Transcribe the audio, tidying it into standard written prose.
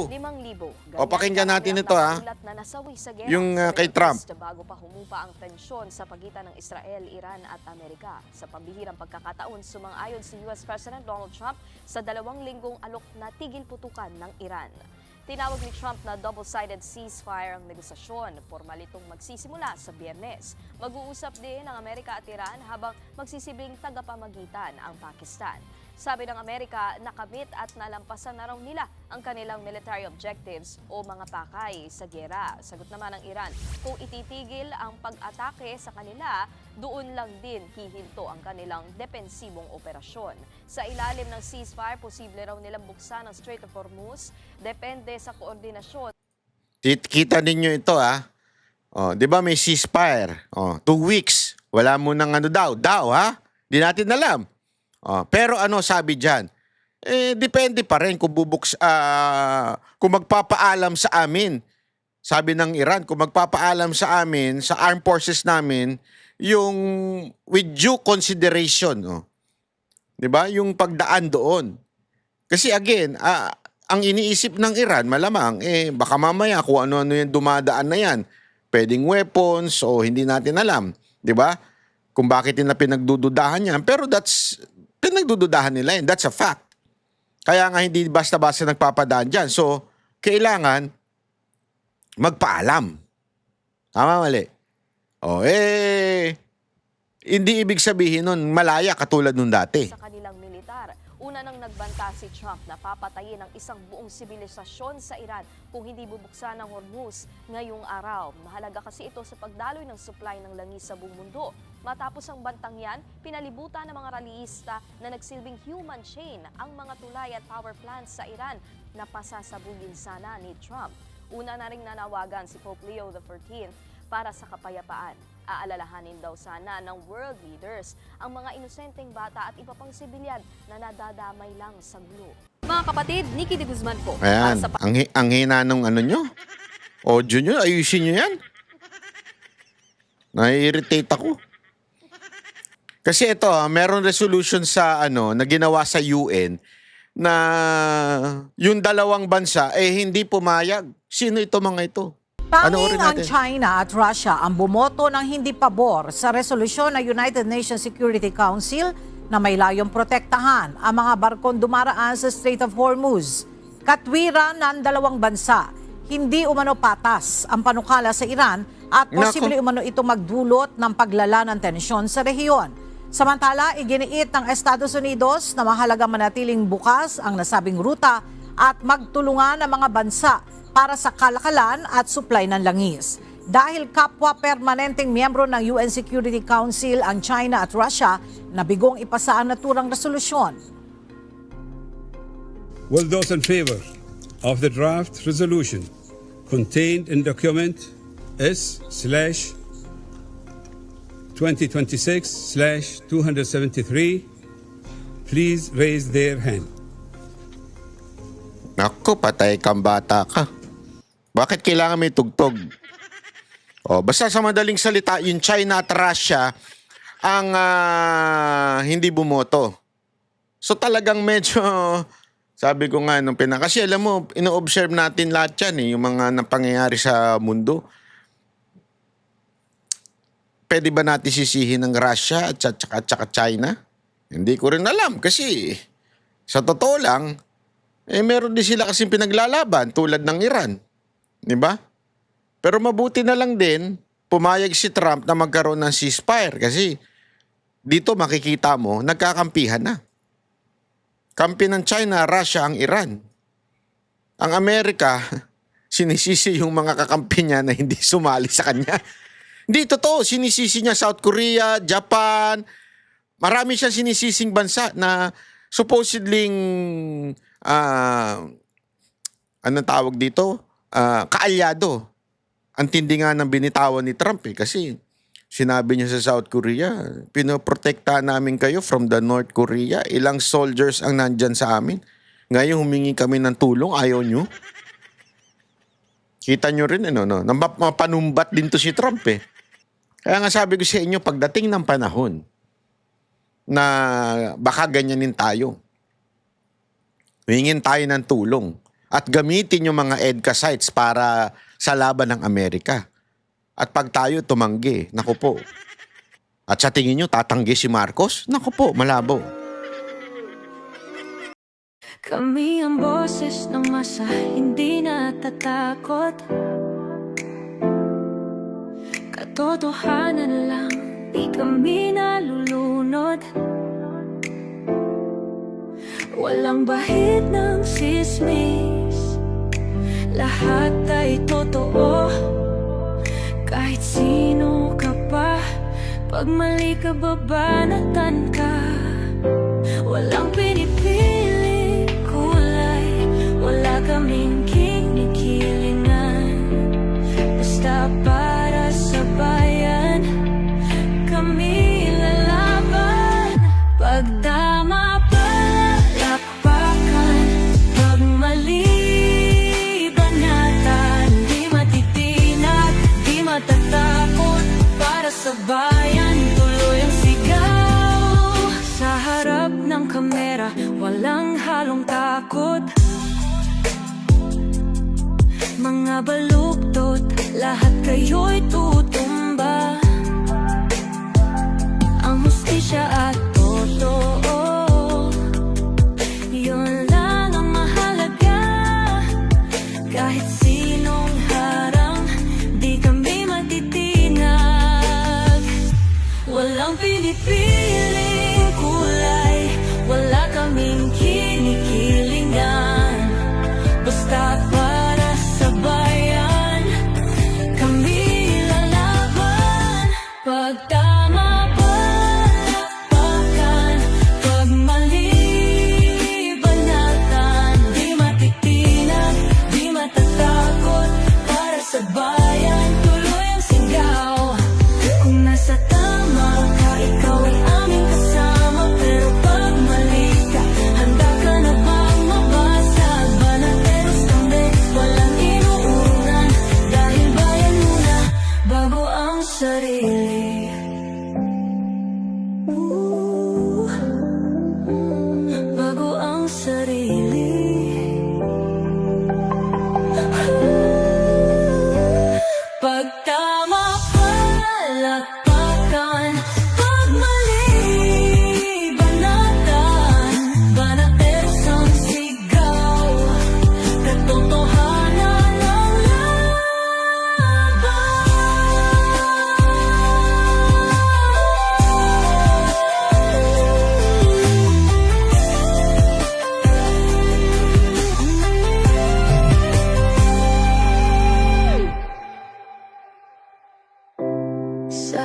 5,000. O, pakinggan natin ito, ha? Yung kay Trump. Bago pa humupa ang tensyon sa pagitan ng Israel, Iran at Amerika. Sa pambihirang pagkakataon, sumang-ayon si US President Donald Trump sa 2 linggong alok na tigil putukan ng Iran. Tinawag ni Trump na double-sided ceasefire ang negosasyon. Formal itong magsisimula sa Biyernes. Mag-uusap din ang Amerika at Iran habang magsisibing tagapamagitan ang Pakistan. Sabi ng Amerika, nakamit at nalampasan na raw nila ang kanilang military objectives o mga pakay sa giyera. Sagot naman ng Iran, kung ititigil ang pag-atake sa kanila, doon lang din hihinto ang kanilang depensibong operasyon. Sa ilalim ng ceasefire, posible raw nilang buksan ang Strait of Hormuz. Depende sa koordinasyon. Kita ninyo ito, ha? O, di ba may ceasefire? O, 2 weeks. Wala mo nang daw, ha? Di natin alam. Pero ano sabi diyan? Depende pa rin kung kung magpapaalam sa amin. Sabi ng Iran, kung magpapaalam sa amin, sa armed forces namin, yung with due consideration, 'di ba? Yung pagdaan doon. Kasi again, ang iniisip ng Iran malamang baka mamaya kung ano-ano yung dumadaan na yan, pwedeng weapons o hindi natin alam, 'di ba? Kung bakit nila pinagdududahan yan, pero pinagdududahan nila yun. That's a fact. Kaya nga hindi basta-basta nagpapadaan dyan. So, kailangan magpaalam. Tama, mali? Hindi ibig sabihin nun malaya katulad nun dati. Sa kanilang militar, una nang nagbanta si Trump na papatayin ang isang buong sibilisasyon sa Iran kung hindi bubuksan ang Hormuz ngayong araw. Mahalaga kasi ito sa pagdaloy ng supply ng langis sa buong mundo. Matapos ang bantang yan, pinalibutan ng mga rallyista na nagsilbing human chain ang mga tulay at power plants sa Iran na pasasabugin sana ni Trump. Una na ring nanawagan si Pope Leo XIV para sa kapayapaan. Aalalahanin daw sana ng world leaders ang mga inosenteng bata at iba pang sibilyan na nadadamay lang sa gulo. Mga kapatid, Nikki de Guzman po. Ayan, ang hina nung ano nyo. Audio nyo, ayusin nyo yan. Nai-irritate ako. Kasi ito, meron resolution sa na ginawa sa UN na yung 2 bansa hindi pumayag. Sino ito mga ito? Tanging ang China at Russia ang bumoto ng hindi pabor sa resolusyon ng United Nations Security Council na may layong protektahan ang mga barkong dumaraan sa Strait of Hormuz. Katwiran ng 2 bansa, hindi umano patas ang panukala sa Iran at posible umano ito magdulot ng paglala ng tensyon sa rehiyon. Samantala, iginiit ng Estados Unidos na mahalaga manatiling bukas ang nasabing ruta at magtulungan ang mga bansa para sa kalakalan at supply ng langis. Dahil kapwa permanenteng miyembro ng UN Security Council ang China at Russia, nabigong ipasa ang naturang resolusyon. Will those in favor of the draft resolution contained in document S/2026/273 please raise their hand. Naku, patay kang bata ka. Bakit kailangan may tugtog? Basta sa madaling salita, yung China at Russia ang hindi bumoto. So talagang medyo, sabi ko nga nung kasi alam mo, ino-observe natin lahat yan yung mga napangyayari sa mundo. Pwede ba natin sisihin ng Russia at saka China? Hindi ko rin alam kasi sa totoo lang, meron din sila kasing pinaglalaban tulad ng Iran. Di ba? Pero mabuti na lang din, pumayag si Trump na magkaroon ng ceasefire kasi dito makikita mo, nagkakampihan na. Kampi ng China, Russia ang Iran. Ang Amerika, sinisisi yung mga kakampi niya na hindi sumali sa kanya. Hindi, totoo. Sinisisi niya South Korea, Japan. Marami siyang sinisising bansa na supposedly anong tawag dito? Kaalyado. Ang tindi nga ng binitawan ni Trump kasi sinabi niya sa South Korea, pinoprotektahan namin kayo from the North Korea. Ilang soldiers ang nandyan sa amin. Ngayon humingi kami ng tulong, ayaw nyo. Kita nyo rin, mapanumbat din to si Trump Kaya nga sabi ko sa inyo, pagdating ng panahon na baka ganyanin tayo, hingin tayo ng tulong. at gamitin yung mga EDCA sites para sa laban ng Amerika. At pag tayo tumanggi, naku po. At sa tingin nyo, tatanggi si Marcos? Naku po, malabo. Kami ang boses ng masa, hindi natatakot. Katotohanan lang, di kami nalulunod. Walang bahid ng sismis, lahat ay totoo. Kahit sino ka pa, pag mali ka babanatan ka. Walang pinipili kulay, wala kaming kinikilingan. Basta para sa bayan, kami lalaban. Pag tama palapakan, pag mali banatan. Di matitinag, di matatakot, para sa bayan tuloy ang sigaw. Sa harap ng kamera, walang halong takot. Mga baluktot, lahat kayo'y tutumba. Ang hustisya at totoo, yun lang ang mahalaga. Kahit sinong harang, di kami matitinag. Walang pinipiling kulay, wala kaming kinikilingan. Basta para sa bayan, kami lalaban. Pag tama palapakan, pag mali banatan. Di matitinag, di matatakot, para sa bayan tuloy ang sigaw. Kung nasa tama ka, ikaw ay aming kasama. Pero pag mali ka, handa ka na bang mabasag? Banateros kami, walang inuunan. Dahil bayan muna, bago ang sarili. Bago ang sarili. Pag tama palakpakan, pag mali banatan. Banateros ang sigaw, katotohanan ang laban. Sa